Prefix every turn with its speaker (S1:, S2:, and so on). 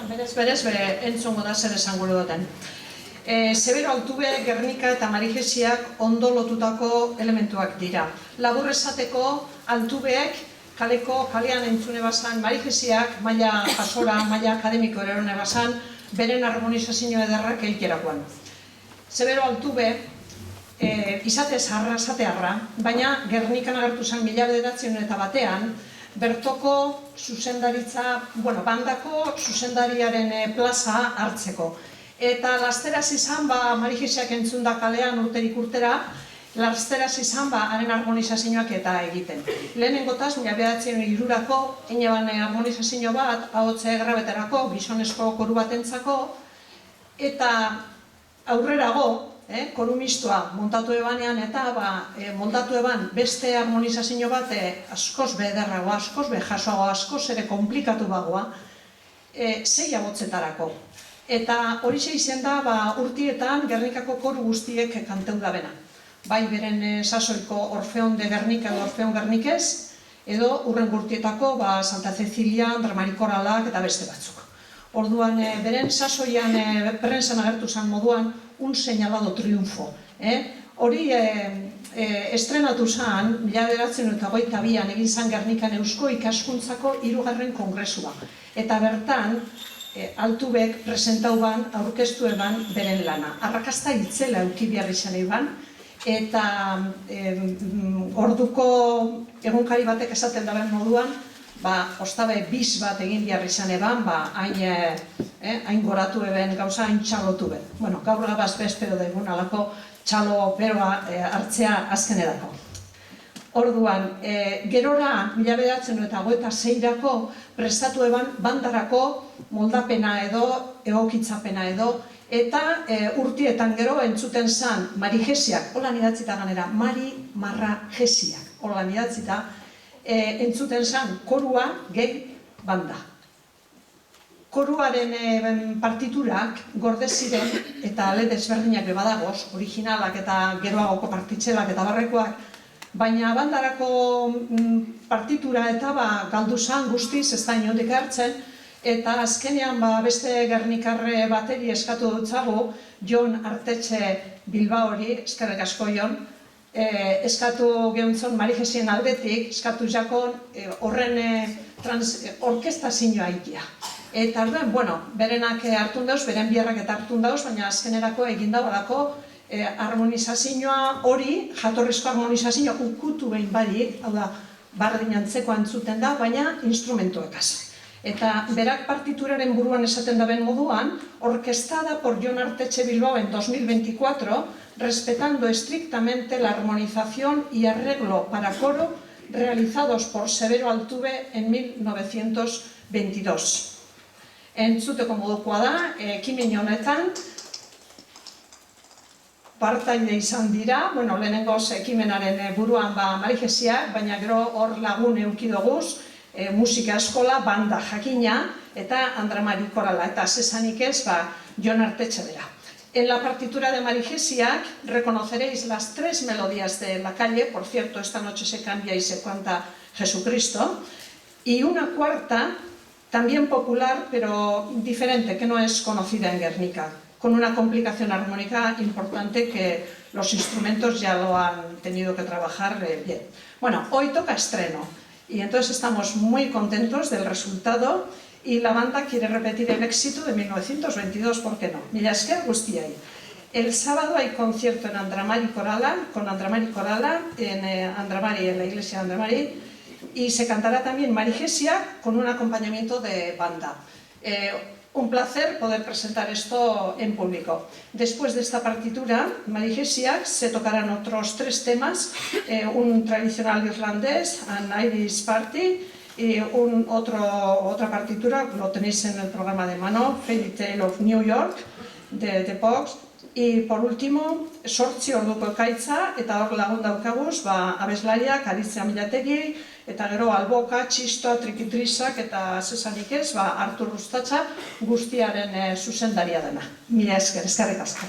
S1: berez, entzungo da zer esan gure duten. Severo Altube, Gernika eta Marigesiak ondo lotutako elementuak dira. Labur esateko, Altubeek kalean entzune bazan, Marigesiak maila jasora, maila akademiko erone bazan, beren harmonizazio ederrak egiterakoan. Severo Altube, izate zarra, zatearra, baina Gernikan agertu zen 1901 bertoko zuzendaritza, bandako zuzendariaren plaza hartzeko. Eta lasteraz izan, Marigesiak entzunda kalean urterik urtera, lasteraz izan, haren harmonizazioak eta egiten. Lehenengotaz, 1903ko, eneban harmonizazio bat, ahotze grabeterako, gizonezko koru batentzako, eta aurrerago, koru mistoa montatu ebanean eta montatu eban beste harmonizazio bat askoz bederrago, askoz behasoago, askoz ere komplikatu bagoa, 6 ahotzetarako. Eta hori izen da urtietan Gernikako koru guztiek kanteu dabena. Bai beren sasoiko Orfeon de Gernika edo Orfeon Gernikez, edo urren urtietako Santa Cecilia, Andramari Koralak eta beste batzuk. Orduan, beren sasoian prensan agertu zen moduan, un señalado triunfo. Hori estrenatu zen, 1922an egin zen Gernikan Eusko Ikaskuntzako 3. kongresua. Eta bertan, Altubek presentau ban, aurkeztu eban beren lana. Arrakasta itzela euki behar izan eban, eta orduko egunkari batek esaten daben moduan, ostabe biz bat egin behar izan eban, hain goratu eben, gauza hain txalotu ben. Gaur gabaz bezpero daigun alako txalo beroa hartzea azken edako. Orduan, gerora, 1926ko prestatu eban bandarako moldapena edo, egokitzapena edo, eta urtietan gero entzuten zan Marigesiak, holan idatzita ganera, Mari Marra Gesiak, holan idatzita, entzuten zan korua gehi banda. Koruaren partiturak gorde ziren eta ale desberdinak badagoz, originalak eta geroagoko partitzelak eta barrekoak, baina bandarako partitura eta galdu zan guztiz ez da inondik hartzen, eta azkenean beste Gernikarre bateri eskatu dutzago, Jon Artetxe Bilbaori, eskerrik asko Jon, eskatu gehuntzon Marigesien aldetik, eskatu jakon horren orkestazioa ikia. Eta berenak hartun dauz, beren biharrak eta hartun dauz, baina azkenerako egin dagoelako harmonizazioa hori, jatorrizko harmonizazioa ukutu behin badik, hau da, bardin antzeko antzuten da, baina instrumentuekaz. Eta berak partituraren buruan esaten daben moduan, orquestada por Jon Artetxe Bilbao en 2024, respetando estrictamente la armonización y arreglo para coro realizados por Severo Altube en 1922. Entzuteko modukoa da, ekimen honetan, partaide izan dira, lehenengoz ekimenaren buruan Marigesiak, baina gero hor lagun eukidoguz, musika eskola, banda jakina, eta Andramari Korala, eta zesanik ez, Jon Artetxe bera. En la partitura de Marigesiak reconoceréis las 3 melodías de la calle, por cierto, esta noche se cambia y se canta Jesucristo, y una cuarta, también popular, pero diferente, que no es conocida en Gernika, con una complicación armónica importante que los instrumentos ya lo han tenido que trabajar bien. Hoy toca estreno, y entonces estamos muy contentos del resultado, y la banda quiere repetir el éxito de 1922, ¿por qué no? Mila esker guztiai. El sábado hay concierto en Andramari Korala, con Andramari Korala, en la iglesia de Andramari, y se cantará también Marigesia con un acompañamiento de banda. Un placer poder presentar esto en público. Después de esta partitura, Marigesia, se tocarán otros 3 temas, un tradicional irlandés, An Irish Party, y otra partitura, lo tenéis en el programa de mano, Fairy Tale of New York, de The Pogues, y por último, 8 orduko ekaitza, eta hor lagun daukaguz, abeslariak, Aritze Amilategi, eta gero Alboka, Txistoa, Trikitrizak, eta zesanik ez, Artur Rustatxa, guztiaren zuzendaria dena. Mila esker, eskerrik asko.